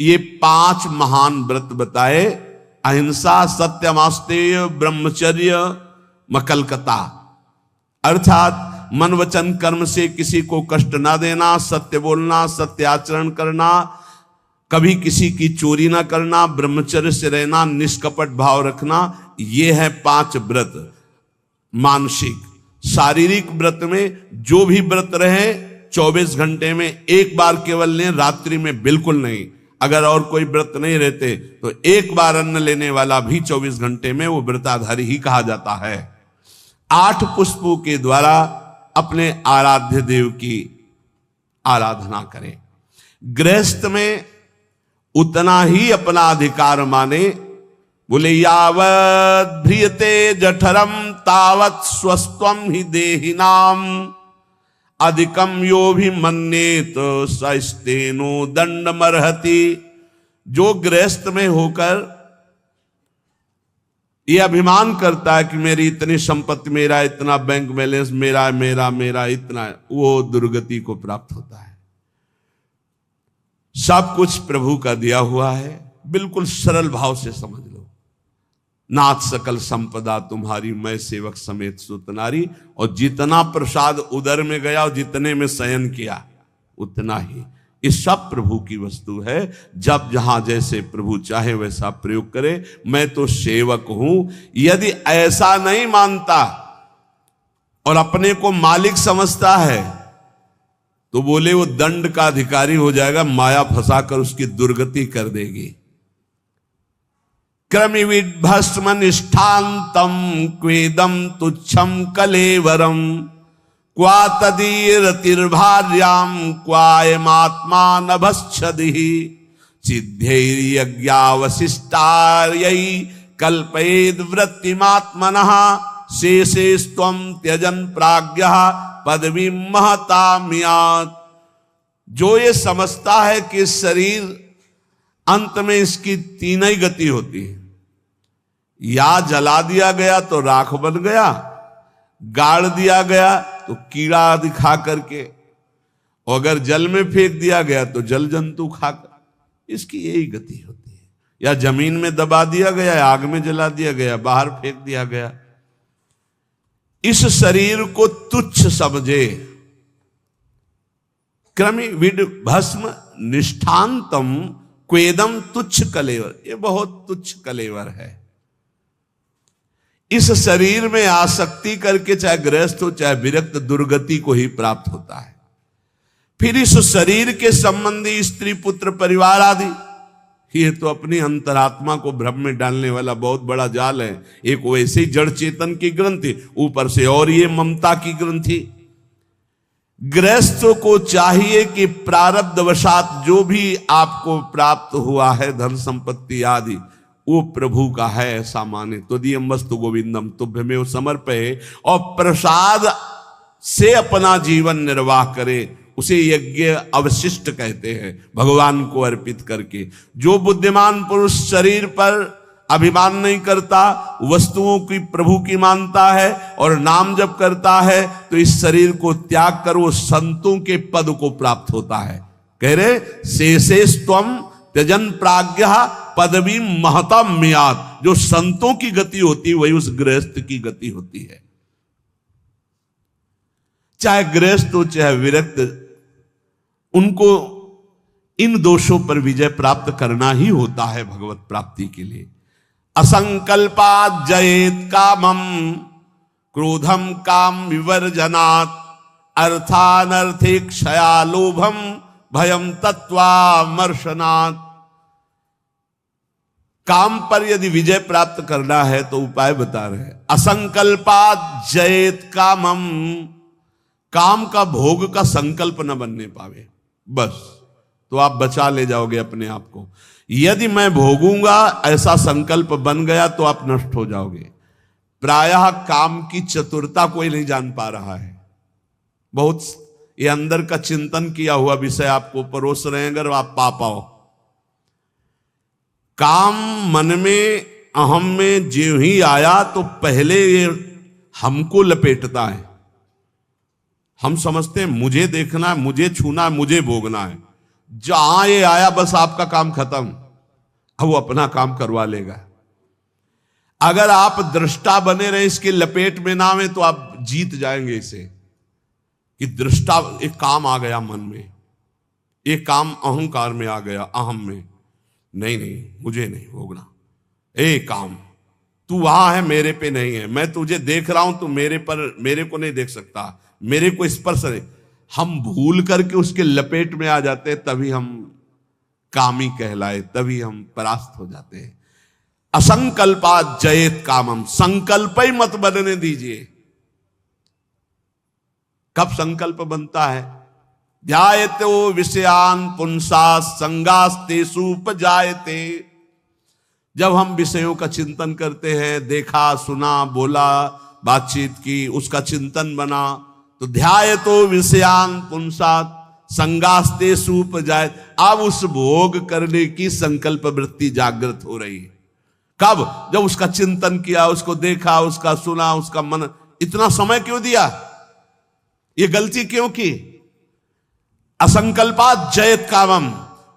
ये 5 महान व्रत बताए। अहिंसा, सत्यमास्तेय, ब्रह्मचर्य, मकलकता, अर्थात मन वचन कर्म से किसी को कष्ट ना देना, सत्य बोलना, सत्य आचरण करना, कभी किसी की चोरी ना करना, ब्रह्मचर्य से रहना, निष्कपट भाव रखना। ये है 5 व्रत। मानसिक, शारीरिक व्रत में जो भी व्रत रहे 24 घंटे में एक बार केवल लें, रात्रि में बिल्कुल नहीं। अगर और कोई व्रत नहीं रहते तो एक बार अन्न लेने वाला भी 24 घंटे में वो व्रताधारी ही कहा जाता है। 8 पुष्पों के द्वारा अपने आराध्य देव की आराधना करें। गृहस्थ में उतना ही अपना अधिकार माने। बोले यावत् भ्रियते जठरम तावत् स्वस्त्वम ही देहिनाम अधिकम यो भी मन्येत सस्तेनो दंडमर्हति। जो गृहस्थ में होकर ये अभिमान करता है कि मेरी इतनी संपत्ति, मेरा इतना बैंक बैलेंस, मेरा मेरा मेरा इतना, वो दुर्गति को प्राप्त होता है। सब कुछ प्रभु का दिया हुआ है। बिल्कुल सरल भाव से समझ लो। नाथ सकल संपदा तुम्हारी, मैं सेवक समेत सुतनारी। और जितना प्रसाद उदर में गया और जितने में शयन किया उतना ही, ये सब प्रभु की वस्तु है। जब जहां जैसे प्रभु चाहे वैसा प्रयोग करे। मैं तो सेवक हूं। यदि ऐसा नहीं मानता और अपने को मालिक समझता है तो बोले वो दंड का अधिकारी हो जाएगा, माया फंसाकर उसकी दुर्गति कर देगी। क्रमिविभस्म निष्ठांतम क्वेदम तुच्छम कलेवरम क्वा तदीरतिर्भार्याम क्वायमात्मा नभश्छदिहि सिद्धैर्यज्ञावशिष्टार्यै कल्पयेद् वृत्तिमात्मनः शेषेस्त्वं त्यजन् प्राज्ञः पदवीं महतामियात्। जो ये समझता है कि शरीर अंत में इसकी 3 ही गति होती है, या जला दिया गया तो राख बन गया, गाड़ दिया गया तो कीड़ा दिखा करके, और अगर जल में फेंक दिया गया तो जल जंतु खाकर, इसकी यही गति होती है। या जमीन में दबा दिया गया, आग में जला दिया गया, बाहर फेंक दिया गया। इस शरीर को तुच्छ समझे। क्रमि विड भस्म निष्ठांतम क्वेदम तुच्छ कलेवर, ये बहुत तुच्छ कलेवर है। इस शरीर में आसक्ति करके चाहे गृहस्थ हो चाहे विरक्त, दुर्गति को ही प्राप्त होता है। फिर इस शरीर के संबंधी स्त्री पुत्र परिवार आदि, ये तो अपनी अंतरात्मा को भ्रम में डालने वाला बहुत बड़ा जाल है। एक वैसे ही जड़ चेतन की ग्रंथि, ऊपर से और ये ममता की ग्रंथि। गृहस्थ को चाहिए कि प्रारब्धवशात जो भी आपको प्राप्त हुआ है, धन संपत्ति आदि, वो प्रभु का है ऐसा माने। त्वदीयं वस्तु गोविंदम तुभ्यमेव समर्पये, और प्रसाद से अपना जीवन निर्वाह करे। उसे यज्ञ अवशिष्ट कहते हैं, भगवान को अर्पित करके। जो बुद्धिमान पुरुष शरीर पर अभिमान नहीं करता, वस्तुओं की प्रभु की मानता है और नाम जप करता है, तो इस शरीर को त्याग कर वो संतों के पद को प्राप्त होता है। कह रहे शेषेस्त्वं त्यजन् प्राज्ञः पदवी महताम्यात्। जो संतों की गति होती है वही उस गृहस्थ की गति होती है। चाहे गृहस्थ हो चाहे विरक्त, उनको इन दोषों पर विजय प्राप्त करना ही होता है भगवत प्राप्ति के लिए। असंकल्पात् जयेत् कामम क्रोधम काम विवर्जनात् अर्थानर्थे क्षया लोभम भयम तत्वामर्शनात्। काम पर यदि विजय प्राप्त करना है तो उपाय बता रहे हैं। असंकल्पात् जयेत् कामम, काम का भोग का संकल्प न बनने पावे, बस तो आप बचा ले जाओगे अपने आप को। यदि मैं भोगूंगा ऐसा संकल्प बन गया तो आप नष्ट हो जाओगे। प्रायः काम की चतुरता कोई नहीं जान पा रहा है। बहुत ये अंदर का चिंतन किया हुआ विषय आपको परोस रहे हैं, अगर आप पा पाओ। काम मन में, अहम में जो ही आया तो पहले ये हमको लपेटता है। हम समझते हैं मुझे देखना है, मुझे छूना है, मुझे भोगना है। जहां ये आया बस आपका काम खत्म, अब वो अपना काम करवा लेगा। अगर आप दृष्टा बने रहे, इसके लपेट में ना आवे, तो आप जीत जाएंगे इसे, कि दृष्टा एक काम आ गया मन में, एक काम अहंकार में आ गया, अहम में, नहीं नहीं मुझे नहीं भोगना, काम तू वहां है, मेरे पे नहीं है, मैं तुझे देख रहा हूं, तू मेरे को नहीं देख सकता, मेरे को स्पर्श नहीं। हम भूल करके उसके लपेट में आ जाते हैं, तभी हम कामी कहलाए, तभी हम परास्त हो जाते हैं। असंकल्पात जयेत कामम, संकल्प ही मत बनने दीजिए। कब संकल्प बनता है? ध्यायतो विषयान पुंसा संगास्तेषु उपजायते। जब हम विषयों का चिंतन करते हैं, देखा सुना बोला बातचीत की, उसका चिंतन बना, तो ध्यायतो विषयान पुंसा संगास्तेषु उपजायते। अब उस भोग करने की संकल्प वृत्ति जागृत हो रही है। कब? जब उसका चिंतन किया, उसको देखा, उसका सुना, उसका मन। इतना समय क्यों दिया? ये गलती क्यों की? असंकल्पात जयत कामम,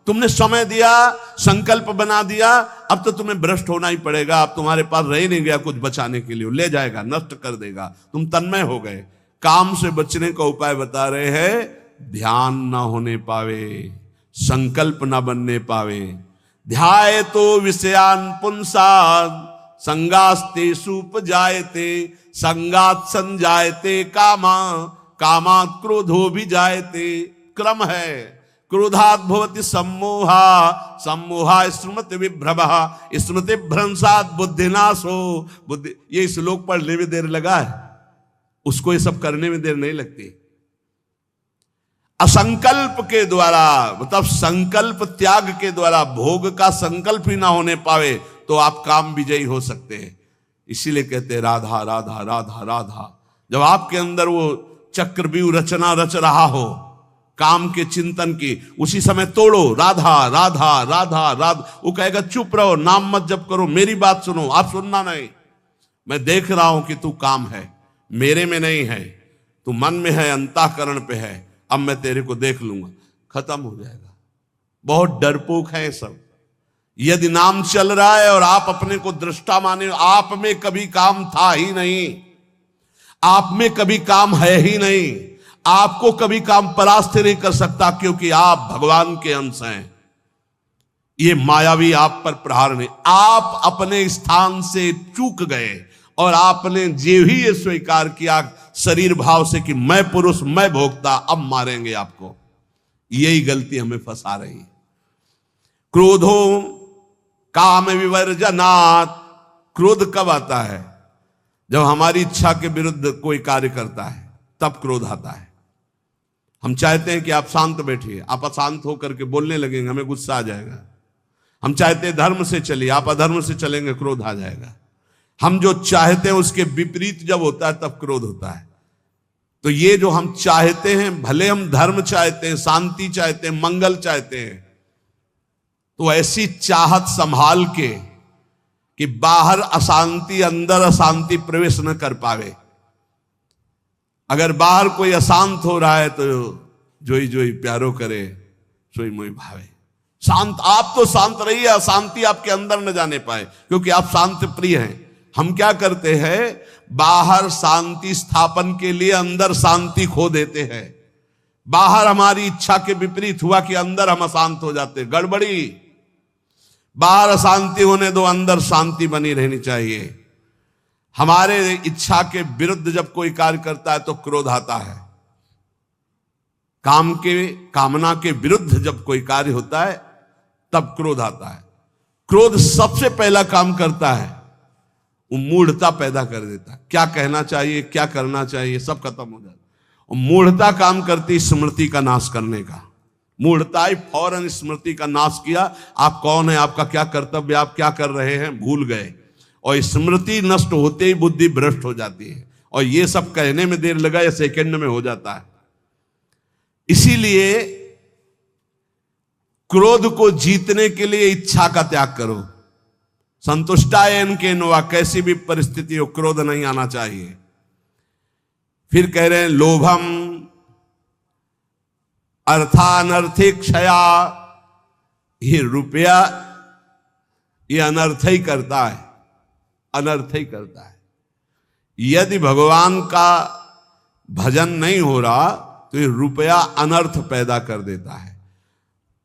तुमने समय दिया, संकल्प बना दिया, अब तो तुम्हें भ्रष्ट होना ही पड़ेगा। अब तुम्हारे पास रह नहीं गया कुछ बचाने के लिए, ले जाएगा, नष्ट कर देगा, तुम तन्मय हो गए। काम से बचने का उपाय बता रहे हैं, ध्यान ना होने पावे, संकल्प ना बनने पावे। ध्यायतो विषयान पुंसाद संगास्तेषु उपजायते, संगात संजायते कामा, कामात् क्रोधो भी जायते। क्रम है, क्रोधात् भवति सम्मोहा, सम्मोहा स्मृति विभ्रमः, स्मृति भ्रंशात् बुद्धिनाशो। बुद्धि, ये श्लोक पढ़ने में देर लगा है, उसको ये सब करने में देर नहीं लगती। असंकल्प के द्वारा, मतलब संकल्प त्याग के द्वारा, भोग का संकल्प ही ना होने पावे तो आप काम विजयी हो सकते हैं। इसीलिए कहते हैं राधा राधा राधा राधा। जब आपके अंदर वो चक्रव्यूह रचना रच रहा हो काम के चिंतन की, उसी समय तोड़ो, राधा राधा राधा राधा। वो कहेगा चुप रहो, नाम मत जप करो, मेरी बात सुनो। आप सुनना नहीं, मैं देख रहा हूं कि तू काम है, मेरे में नहीं है, तू मन में है, अंतःकरण पे है, अब मैं तेरे को देख लूंगा, खत्म हो जाएगा। बहुत डरपोक है सब। यदि नाम चल रहा है और आप अपने को दृष्टा माने, आप में कभी काम था ही नहीं, आप में कभी काम है ही नहीं, आपको कभी काम परास्त नहीं कर सकता, क्योंकि आप भगवान के अंश हैं। ये मायावी आप पर प्रहार नहीं, आप अपने स्थान से चूक गए और आपने जो ही ये स्वीकार किया शरीर भाव से कि मैं पुरुष, मैं भोक्ता, अब मारेंगे आपको। यही गलती हमें फंसा रही है। क्रोधो काम विवर्जनात्। क्रोध कब आता है? जब हमारी इच्छा के विरुद्ध कोई कार्य करता है, तब क्रोध आता है। हम चाहते हैं कि आप शांत बैठिए, आप अशांत होकर के बोलने लगेंगे, हमें गुस्सा आ जाएगा। हम चाहते हैं धर्म से चलिए, आप अधर्म से चलेंगे, क्रोध आ जाएगा। हम जो चाहते हैं उसके विपरीत जब होता है तब क्रोध होता है। तो ये जो हम चाहते हैं, भले हम धर्म चाहते हैं, शांति चाहते हैं, मंगल चाहते हैं, तो ऐसी चाहत संभाल के कि बाहर अशांति, अंदर अशांति प्रवेश न कर पावे। अगर बाहर कोई अशांत हो रहा है तो जोई जोई प्यारो करे, सोई मोई भावे। शांत, आप तो शांत रहिए, अशांति आपके अंदर न जाने पाए, क्योंकि आप शांति प्रिय हैं। हम क्या करते हैं, बाहर शांति स्थापन के लिए अंदर शांति खो देते हैं। बाहर हमारी इच्छा के विपरीत हुआ कि अंदर हम अशांत हो जाते, गड़बड़ी। बाहर अशांति होने दो, अंदर शांति बनी रहनी चाहिए। हमारे इच्छा के विरुद्ध जब कोई कार्य करता है तो क्रोध आता है। कामना के विरुद्ध जब कोई कार्य होता है तब क्रोध आता है। क्रोध सबसे पहला काम करता है, वो मूढ़ता पैदा कर देता है। क्या कहना चाहिए, क्या करना चाहिए, सब खत्म हो जाता है। और मूढ़ता काम करती स्मृति का नाश करने का। मूढ़ता ही फौरन स्मृति का नाश किया। आप कौन है, आपका क्या कर्तव्य, आप क्या कर रहे हैं, भूल गए। और स्मृति नष्ट होते ही बुद्धि भ्रष्ट हो जाती है। और ये सब कहने में देर लगा या सेकंड में हो जाता है। इसीलिए क्रोध को जीतने के लिए इच्छा का त्याग करो। संतुष्टायन के नवा, कैसी भी परिस्थिति हो क्रोध नहीं आना चाहिए। फिर कह रहे हैं लोभम अर्थानर्थे क्षया, ये रुपया ये अनर्थ ही करता है, अनर्थ ही करता है। यदि भगवान का भजन नहीं हो रहा तो ये रुपया अनर्थ पैदा कर देता है।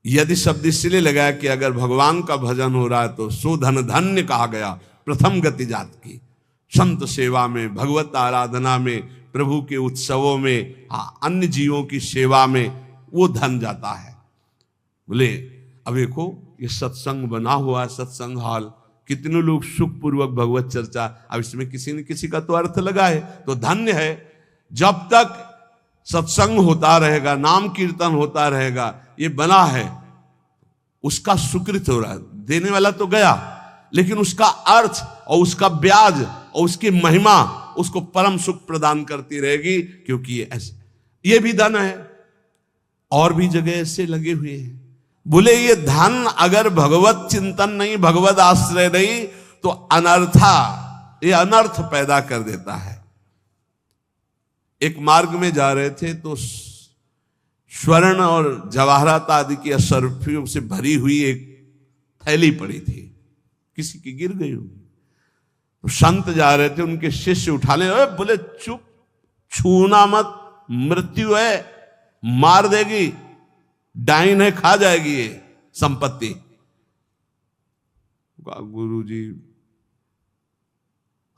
यदि शब्द इसलिए लगाया कि अगर भगवान का भजन हो रहा है तो सुधन धन्य कहा गया, प्रथम गति जात की। संत सेवा में, भगवत आराधना में, प्रभु के उत्सवों में, हाँ अन्य जीवों की सेवा में वो धन जाता है। बोले अब देखो ये सत्संग बना हुआ है, सत्संग हॉल, कितने लोग सुखपूर्वक भगवत चर्चा, अब इसमें किसी न किसी का तो अर्थ लगा है, तो धन्य है। जब तक सत्संग होता रहेगा, नाम कीर्तन होता रहेगा, ये बना है, उसका सुकृत हो रहा है। देने वाला तो गया, लेकिन उसका अर्थ और उसका ब्याज और उसकी महिमा उसको परम सुख प्रदान करती रहेगी, क्योंकि ये ऐसे, ये भी धन है। और भी जगह ऐसे लगे हुए हैं। बोले ये धन अगर भगवत चिंतन नहीं, भगवत आश्रय नहीं, तो अनर्था, ये अनर्थ पैदा कर देता है। एक मार्ग में जा रहे थे तो स्वर्ण और जवाहरात आदि की असरफियों से भरी हुई एक थैली पड़ी थी, किसी की गिर गई होगी। तो संत जा रहे थे, उनके शिष्य उठाने, बोले चुप, छूना मत, मृत्यु है, मार देगी, डाइन है, खा जाएगी ये संपत्ति। गुरु जी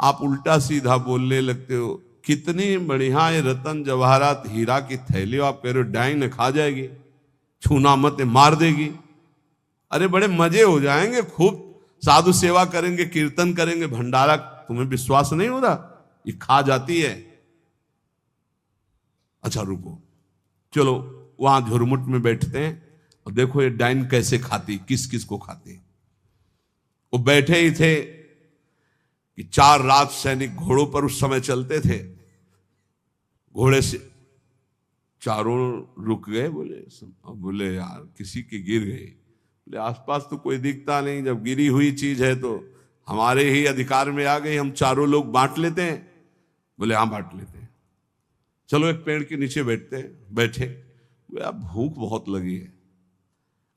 आप उल्टा सीधा बोलने लगते हो, कितनी बढ़िया ये रतन जवाहरात हीरा की थैली हो, आप कह रहे हो डाइन खा जाएगी, छूना मत, मार देगी। अरे बड़े मजे हो जाएंगे, खूब साधु सेवा करेंगे, कीर्तन करेंगे, भंडारा, तुम्हें विश्वास नहीं हो रहा ये खा जाती है। अच्छा रुको, चलो वहां झुरमुट में बैठते हैं और देखो ये डाइन कैसे खाती, किस किस को खाती। वो बैठे ही थे कि 4 राज सैनिक घोड़ों पर उस समय चलते थे, घोड़े से चारों रुक गए। बोले यार किसी की गिर गई। बोले आसपास तो कोई दिखता नहीं, जब गिरी हुई चीज है तो हमारे ही अधिकार में आ गई, हम चारों लोग बांट लेते हैं। बोले हाँ बांट लेते हैं, चलो एक पेड़ के नीचे बैठते हैं। बैठे, बोले भूख बहुत लगी है,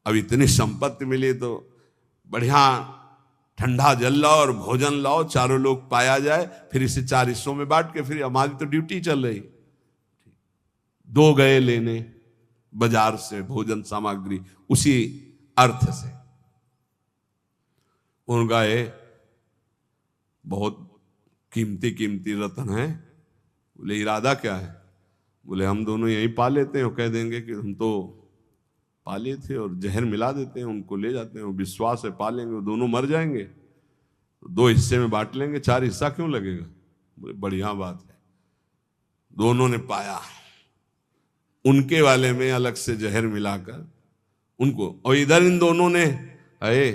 अब इतनी संपत्ति मिली तो बढ़िया ठंडा जल लाओ और भोजन लाओ, चारों लोग पाया जाए, फिर इसे 4 हिस्सों में बांट के, फिर हमारी तो ड्यूटी चल रही। 2 गए लेने बाजार से भोजन सामग्री, उसी अर्थ से। उन गए, बहुत कीमती कीमती रत्न है। बोले इरादा क्या है? बोले हम दोनों यहीं पा लेते हैं, और कह देंगे कि हम तो पाले थे और जहर मिला देते हैं, उनको ले जाते हैं, विश्वास है पालेंगे, वो दोनों मर जाएंगे, तो 2 हिस्से में बांट लेंगे, 4 हिस्सा क्यों लगेगा? बोले बढ़िया बात है। दोनों ने पाया, उनके वाले में अलग से जहर मिलाकर उनको, और इधर इन दोनों ने आए,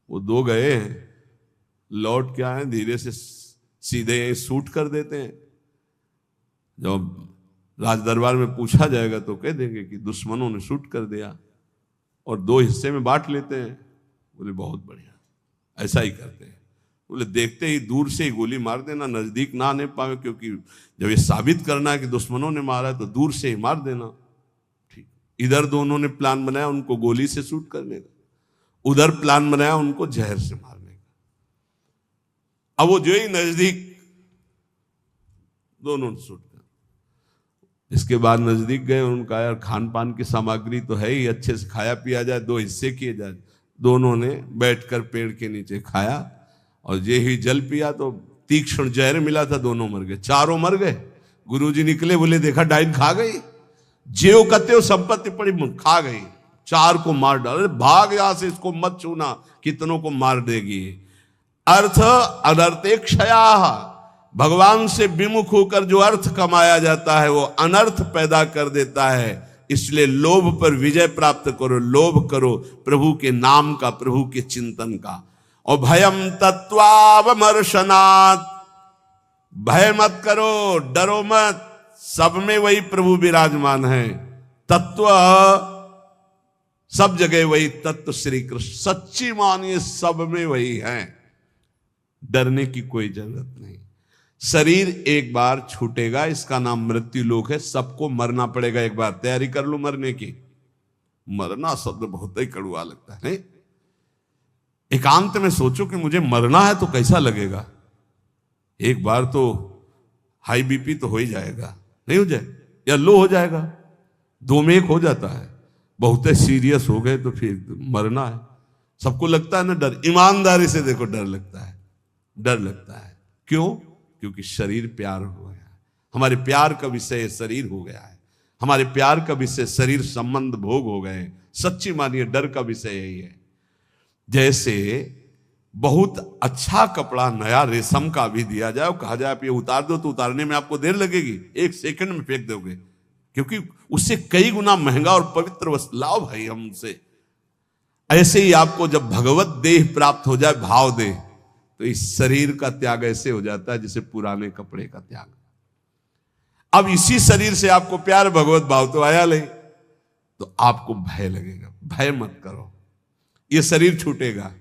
वो 2 गए हैं, लौट क्या है धीरे से सीधे यहीं शूट कर देते हैं। जब राज दरबार में पूछा जाएगा तो कह देंगे कि दुश्मनों ने शूट कर दिया, और 2 हिस्से में बांट लेते हैं। बोले बहुत बढ़िया, ऐसा ही करते हैं। बोले देखते ही दूर से ही गोली मार देना, नजदीक ना आने पावे, क्योंकि जब ये साबित करना है कि दुश्मनों ने मारा है तो दूर से ही मार देना। ठीक, इधर दोनों ने प्लान बनाया उनको गोली से शूट करने का, उधर प्लान बनाया उनको जहर से मारने का। अब वो जो ही नजदीक, दोनों ने शूट कर, इसके बाद नजदीक गए, उनका यार खान पान की सामग्री तो है ही, अच्छे से खाया पिया जाए, 2 हिस्से किए जाए। दोनों ने बैठकर पेड़ के नीचे खाया, और जे ही जल पिया तो तीक्ष्ण जहर मिला था, दोनों मर गए, चारों मर गए। गुरुजी निकले, बोले देखा डाइन खा गई, जेव कते हो संपत्ति पड़ी खा गई, 4 को मार डाल, भाग यहां से, इसको मत छूना, कितनों को मार देगी। अर्थ अनर्थे क्षया, भगवान से विमुख होकर जो अर्थ कमाया जाता है वो अनर्थ पैदा कर देता है। इसलिए लोभ पर विजय प्राप्त करो, लोभ करो प्रभु के नाम का, प्रभु के चिंतन का। और भयम तत्वावमर्शनात्, भय मत करो, डरो मत, सब में वही प्रभु विराजमान है। तत्व सब जगह वही तत्व श्री कृष्ण, सच्ची मानिए सब में वही है, डरने की कोई जरूरत नहीं। शरीर एक बार छूटेगा, इसका नाम मृत्यु लोक है। सबको मरना पड़ेगा एक बार। तैयारी कर लो मरने की। मरना शब्द बहुत ही कड़वा लगता है नहीं? एकांत में सोचो कि मुझे मरना है तो कैसा लगेगा। एक बार तो हाई बीपी तो हो ही जाएगा, नहीं हो जाए, या लो हो जाएगा, दो में एक हो जाता है। बहुत सीरियस हो गए तो फिर मरना है। सबको लगता है ना डर। ईमानदारी से देखो, डर लगता है, डर लगता है। क्यों? क्योंकि शरीर प्यार हो गया है। हमारे प्यार का विषय शरीर हो गया है। हमारे प्यार का विषय शरीर संबंध भोग हो गए। सच्ची मानिए डर का विषय यही है। जैसे बहुत अच्छा कपड़ा नया रेशम का भी दिया जाए और कहा जाए आप ये उतार दो, तो उतारने में आपको देर लगेगी, 1 सेकंड में फेंक दोगे, क्योंकि उससे कई गुना महंगा और पवित्र वस्त्र लाओ भाई हमसे। ऐसे ही आपको जब भगवत देह प्राप्त हो जाए, भाव देह, तो इस शरीर का त्याग ऐसे हो जाता है जैसे पुराने कपड़े का त्याग। अब इसी शरीर से आपको प्यार भगवत भाव तो आया नहीं, तो आपको भय लगेगा। भय मत करो, ये शरीर छूटेगा।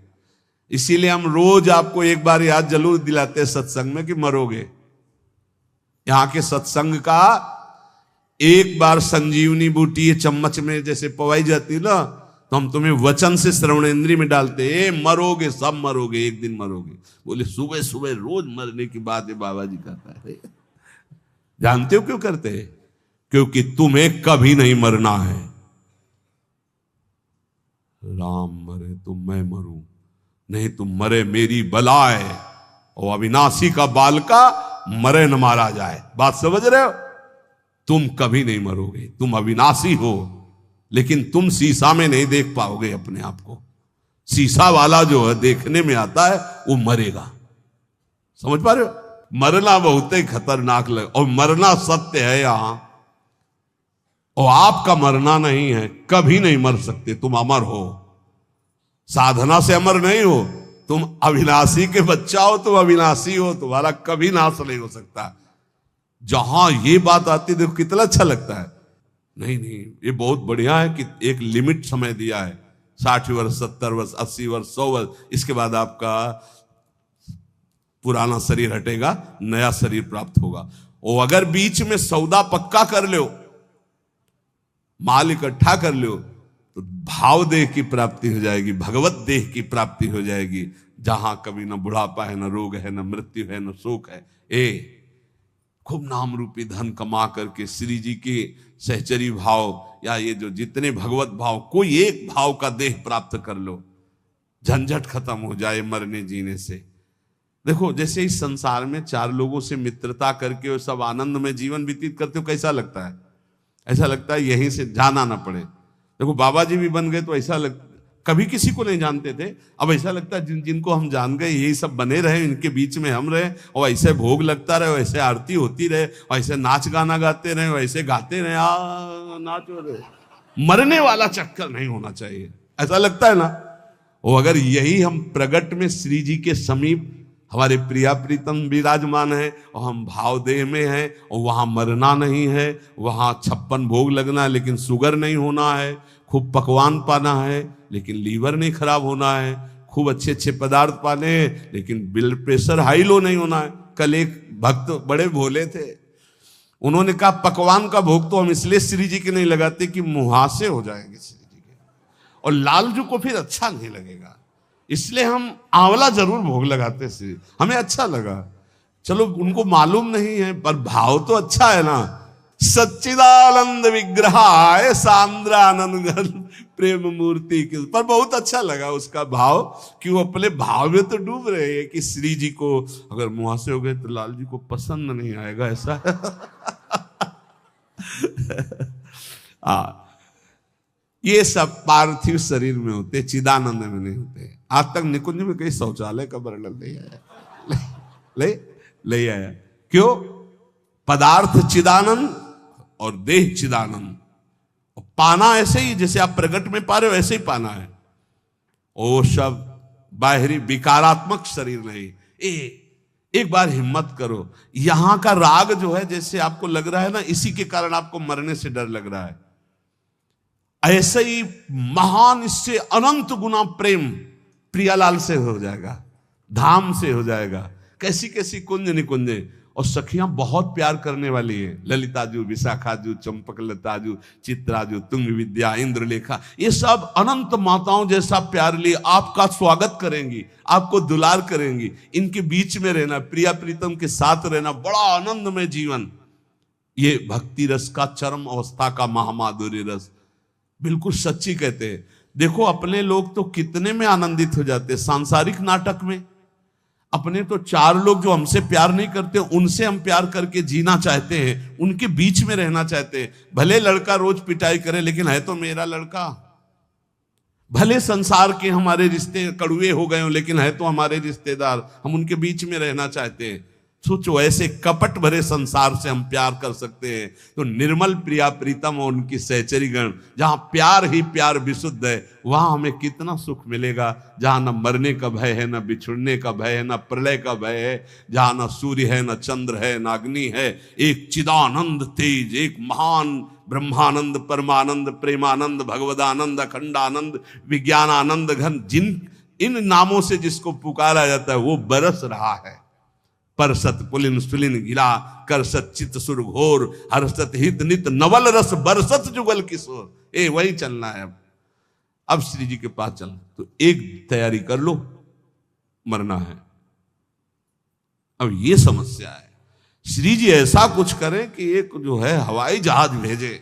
इसीलिए हम रोज आपको एक बार याद जरूर दिलाते हैं सत्संग में कि मरोगे। यहां के सत्संग का एक बार संजीवनी बूटी चम्मच में जैसे पवाई जाती ना, तो हम तुम्हें वचन से श्रवणेंद्रिय में डालते, मरोगे, सब मरोगे, एक दिन मरोगे। बोले सुबह सुबह रोज मरने की बात है बाबा जी कहता है। जानते हो क्यों करते हैं? क्योंकि तुम्हें कभी नहीं मरना है। राम मरे तो मैं मरूं, नहीं तुम मरे मेरी बलाए, और अविनाशी का बालका मरे न मारा जाए। बात समझ रहे हो? तुम कभी नहीं मरोगे, तुम अविनाशी हो, लेकिन तुम शीशा में नहीं देख पाओगे अपने आप को। शीशा वाला जो है देखने में आता है, वो मरेगा। समझ पा रहे हो? मरना बहुत ही खतरनाक लगे, और मरना सत्य है यहां, और आपका मरना नहीं है। कभी नहीं मर सकते, तुम अमर हो। साधना से अमर नहीं हो, तुम अविनाशी के बच्चा हो, तुम अविनाशी हो, तुम्हारा कभी नाश नहीं हो सकता। जहां ये बात आती देखो कितना अच्छा लगता है। नहीं नहीं, ये बहुत बढ़िया है कि एक लिमिट समय दिया है, 60 वर्ष, 70 वर्ष, 80 वर्ष, 100 वर्ष, इसके बाद आपका पुराना शरीर हटेगा, नया शरीर प्राप्त होगा। और अगर बीच में सौदा पक्का कर लो, माल इकट्ठा कर लो, तो भाव देह की प्राप्ति हो जाएगी, भगवत देह की प्राप्ति हो जाएगी, जहां कभी न बुढ़ापा है, न रोग है, न मृत्यु है, न शोक है। खूब नाम रूपी धन कमा करके श्री जी के सहचरी भाव या ये जो जितने भगवत भाव, कोई एक भाव का देह प्राप्त कर लो, झंझट खत्म हो जाए मरने जीने से। देखो जैसे इस संसार में 4 लोगों से मित्रता करके और सब आनंद में जीवन व्यतीत करते हो, कैसा लगता है? ऐसा लगता है यहीं से जाना ना पड़े। देखो बाबा जी भी बन गए तो ऐसा कभी किसी को नहीं जानते थे, अब ऐसा लगता है जिनको हम जान गए यही सब बने रहे, इनके बीच में हम रहे, और ऐसे भोग लगता रहे, वैसे आरती होती रहे, और ऐसे नाच गाना गाते रहे, वैसे गाते रहे, नाचो रहे। मरने वाला चक्कर नहीं होना चाहिए, ऐसा लगता है ना। और अगर यही हम प्रगट में श्री जी के समीप हमारे प्रिया प्रीतम विराजमान है, और हम भाव देह में हैं, और वहां मरना नहीं है, वहां 56 भोग लगना है लेकिन शुगर नहीं होना है, खूब पकवान पाना है लेकिन लीवर नहीं खराब होना है, खूब अच्छे अच्छे पदार्थ पाने हैं लेकिन ब्लड प्रेशर हाई लो नहीं होना है। कल एक भक्त बड़े भोले थे, उन्होंने कहा पकवान का भोग तो हम इसलिए श्री जी के नहीं लगाते कि मुहासे हो जाएंगे श्री जी के, और लालजू को फिर अच्छा नहीं लगेगा, इसलिए हम आंवला जरूर भोग लगाते श्री, हमें अच्छा लगा। चलो उनको मालूम नहीं है, पर भाव तो अच्छा है ना। सच्चिदानंद विग्रहाय सांद्रानंद प्रेम मूर्ति के, पर बहुत अच्छा लगा उसका भाव कि वो अपने भाव में तो डूब रहे हैं कि श्री जी को अगर मुहासे हो गए तो लाल जी को पसंद नहीं आएगा, ऐसा। ये सब पार्थिव शरीर में होते, चिदानंद में नहीं होते। आज तक निकुंज में कहीं शौचालय का वर्णन नहीं आया, ले आया। क्यों? पदार्थ चिदानंद और देह चिदानंद। पाना ऐसे ही जैसे आप प्रगट में पा रहे हो, ऐसे ही पाना है। ओ सब बाहरी विकारात्मक शरीर नहीं। एक बार हिम्मत करो। यहां का राग जो है जैसे आपको लग रहा है ना, इसी के कारण आपको मरने से डर लग रहा है। ऐसे ही महान, इससे अनंत गुना प्रेम प्रियालाल से हो जाएगा, धाम से हो जाएगा। कैसी कैसी कुंज निकुंजे, और सखियां बहुत प्यार करने वाली हैं, ललिता जू, विशाखा जू, चंपक लता जू, चित्रा जू, तुंग विद्या, इंद्रलेखा, ये सब अनंत माताओं जैसा प्यार लिए आपका स्वागत करेंगी, आपको दुलार करेंगी। इनके बीच में रहना, प्रिया प्रीतम के साथ रहना, बड़ा आनंदमय जीवन, ये भक्ति रस का चरम अवस्था का महामाधुर्य रस। बिल्कुल सच्ची कहते हैं। देखो अपने लोग तो कितने में आनंदित हो जाते हैं सांसारिक नाटक में। अपने तो चार लोग जो हमसे प्यार नहीं करते, उनसे हम प्यार करके जीना चाहते हैं, उनके बीच में रहना चाहते हैं। भले लड़का रोज पिटाई करे, लेकिन है तो मेरा लड़का। भले संसार के हमारे रिश्ते कड़ुए हो गए हो, लेकिन है तो हमारे रिश्तेदार, हम उनके बीच में रहना चाहते हैं। सोचो ऐसे कपट भरे संसार से हम प्यार कर सकते हैं, तो निर्मल प्रिया प्रीतम और उनकी सहचरी गण, जहां प्यार ही प्यार विशुद्ध है, वहां हमें कितना सुख मिलेगा। जहां न मरने का भय है, न बिछुड़ने का भय है, न प्रलय का भय है, जहां न सूर्य है, न चंद्र है, न अग्नि है, एक चिदानंद तेज, एक महान ब्रह्मानंद, परमानंद, प्रेमानंद, भगवदानंद, अखंडानंद, विज्ञानानंद घन, जिन इन नामों से जिसको पुकारा जाता है वो बरस रहा है। परसत पुलिन सुलिन गिला, करसत चित सुर घोर, हर्षत हित नित नवल रस, बरसत जुगल किशोर। वही चलना है। अब श्री जी के पास चल, तो एक तैयारी कर लो, मरना है। अब ये समस्या है, श्री जी ऐसा कुछ करें कि एक जो है हवाई जहाज भेजे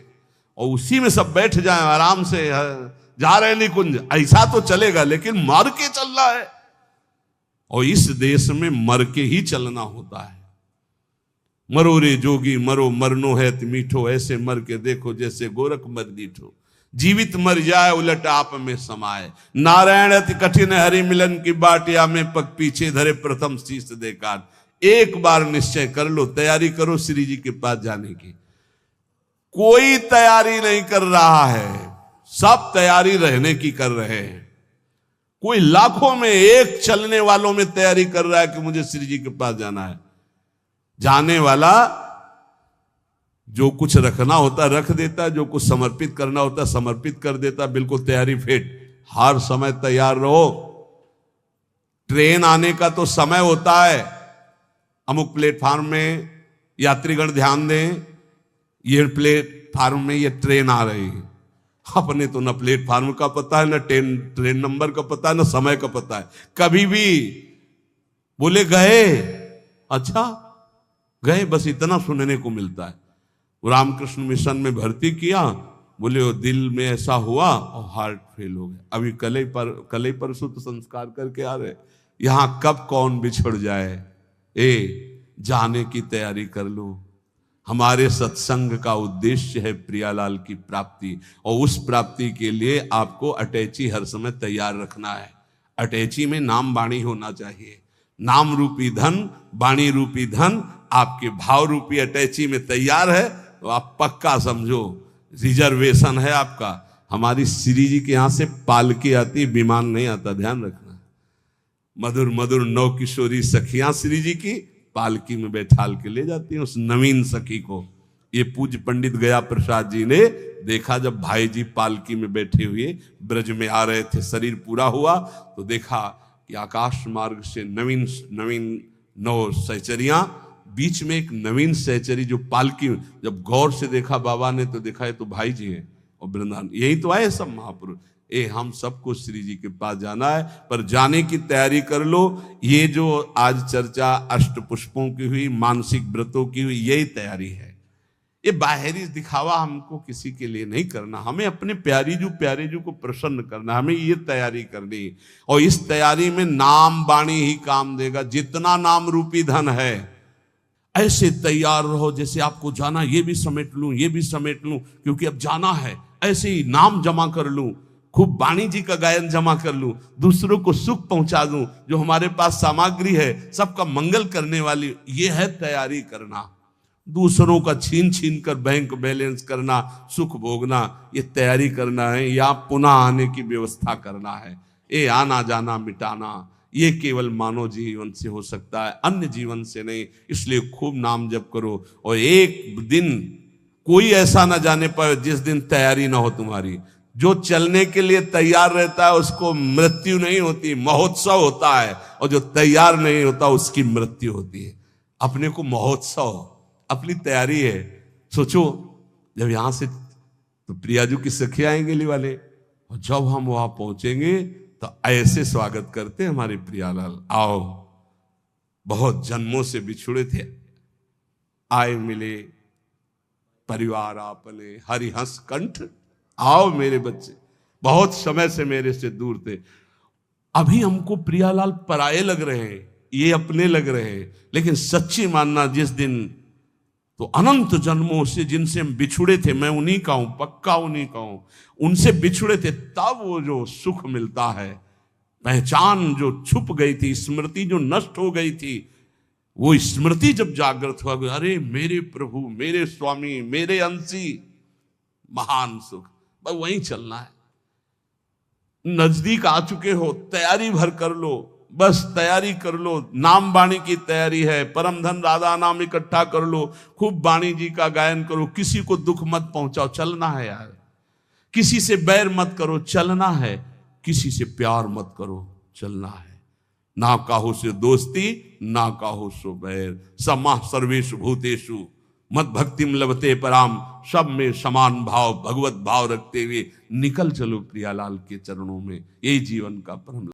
और उसी में सब बैठ जाएं आराम से, जा रहे निकुंज, ऐसा तो चलेगा, लेकिन मर के चल रहा है। और इस देश में मर के ही चलना होता है। मरो रे जोगी मरो, मरनो है मीठो, ऐसे मर के देखो जैसे गोरख मर दीठो। जीवित मर जाए उलट आप में समाये, नारायण अति कठिन हरि मिलन की बाटिया में पग पीछे धरे प्रथम शीश देकार। एक बार निश्चय कर लो, तैयारी करो श्री जी के पास जाने की। कोई तैयारी नहीं कर रहा है, सब तैयारी रहने की कर रहे हैं। कोई लाखों में एक चलने वालों में तैयारी कर रहा है कि मुझे श्री जी के पास जाना है। जाने वाला जो कुछ रखना होता रख देता, जो कुछ समर्पित करना होता समर्पित कर देता, बिल्कुल तैयारी फिट। हर समय तैयार रहो। ट्रेन आने का तो समय होता है, अमुक प्लेटफार्म में यात्रीगण ध्यान दें, ये प्लेटफार्म में ये ट्रेन आ रही है। अपने तो न प्लेटफार्म का पता है, न ट्रेन नंबर का पता है, न समय का पता है। कभी भी बोले गए, अच्छा गए, बस इतना सुनने को मिलता है। रामकृष्ण मिशन में भर्ती किया, बोले वो दिल में ऐसा हुआ और हार्ट फेल हो गया। अभी कल ही परसों तो संस्कार करके आ रहे। यहां कब कौन बिछड़ जाए, जाने की तैयारी कर लो। हमारे सत्संग का उद्देश्य है प्रियालाल की प्राप्ति, और उस प्राप्ति के लिए आपको अटैची हर समय तैयार रखना है। अटैची में नाम वाणी होना चाहिए। नाम रूपी धन, वाणी रूपी धन आपके भाव रूपी अटैची में तैयार है, तो आप पक्का समझो रिजर्वेशन है आपका। हमारी श्री जी के यहां से पालकी आती, विमान नहीं आता, ध्यान रखना। मधुर मधुर नौ किशोरी सखियां श्री जी की पालकी में बैठाल के ले जाती हैं उस नवीन सखी को। ये पूज्य पंडित गया प्रसाद जी ने देखा, जब भाई जी पालकी में बैठे हुए ब्रज में आ रहे थे, शरीर पूरा हुआ तो देखा कि आकाश मार्ग से नवीन नवीन 9 सहचरियां, बीच में एक नवीन सहचरी जो पालकी में, जब गौर से देखा बाबा ने तो देखा ये तो भाई जी हैं और वृंदावन, यही तो आए सब महापुरुष। हम सबको श्री जी के पास जाना है, पर जाने की तैयारी कर लो। ये जो आज चर्चा अष्ट पुष्पों की हुई, मानसिक व्रतों की हुई, यही तैयारी है। ये बाहरी दिखावा हमको किसी के लिए नहीं करना, हमें अपने प्यारे जू को प्रसन्न करना, हमें ये तैयारी करनी। और इस तैयारी में नाम वाणी ही काम देगा। जितना नाम रूपी धन है, ऐसे तैयार रहो जैसे आपको जाना, ये भी समेट लूं, ये भी समेट लूं, क्योंकि अब जाना है। ऐसे ही नाम जमा कर लूं, खूब वाणी जी का गायन जमा कर लूं, दूसरों को सुख पहुंचा दूं, जो हमारे पास सामग्री है सबका मंगल करने वाली, ये है तैयारी करना। दूसरों का छीन छीन कर बैंक बैलेंस करना, सुख भोगना, ये तैयारी करना है, या पुनः आने की व्यवस्था करना है। ये आना जाना मिटाना, ये केवल मानव जीवन से हो सकता है, अन्य जीवन से नहीं। इसलिए खूब नाम जप करो, और एक दिन कोई ऐसा ना जाने पाए जिस दिन तैयारी ना हो तुम्हारी। जो चलने के लिए तैयार रहता है उसको मृत्यु नहीं होती, महोत्सव होता है, और जो तैयार नहीं होता उसकी मृत्यु होती है। अपने को महोत्सव, अपनी तैयारी है। सोचो जब यहां से तो प्रियाजू की सखी आएंगे ली वाले, और जब हम वहां पहुंचेंगे तो ऐसे स्वागत करते हमारे प्रियालाल, आओ बहुत जन्मों से बिछुड़े थे, आए मिले परिवार आपने हरिहंस कंठ, आओ मेरे बच्चे, बहुत समय से मेरे से दूर थे। अभी हमको प्रियालाल पराये लग रहे हैं, ये अपने लग रहे हैं, लेकिन सच्ची मानना जिस दिन तो अनंत जन्मों से जिनसे हम बिछुड़े थे, मैं उन्हीं का हूं, पक्का उन्हीं का हूं, उनसे बिछुड़े थे, तब वो जो सुख मिलता है, पहचान जो छुप गई थी, स्मृति जो नष्ट हो गई थी, वो स्मृति जब जागृत हुआ, अरे मेरे प्रभु, मेरे स्वामी, मेरे अंशी, महान सुख। बस वहीं चलना है। नजदीक आ चुके हो, तैयारी भर कर लो, बस तैयारी कर लो। नाम वाणी की तैयारी है, परम धन राधा नाम इकट्ठा कर लो, खूब वाणी जी का गायन करो, किसी को दुख मत पहुंचाओ, चलना है यार। किसी से बैर मत करो, चलना है। किसी से प्यार मत करो, चलना है। ना काहू से दोस्ती, ना काहू सो बैर, समाह सर्वेषु भूतेषु मत भक्तिम लभते पराम, सब में समान भाव, भगवत भाव रखते हुए निकल चलो प्रियालाल के चरणों में। यही जीवन का परम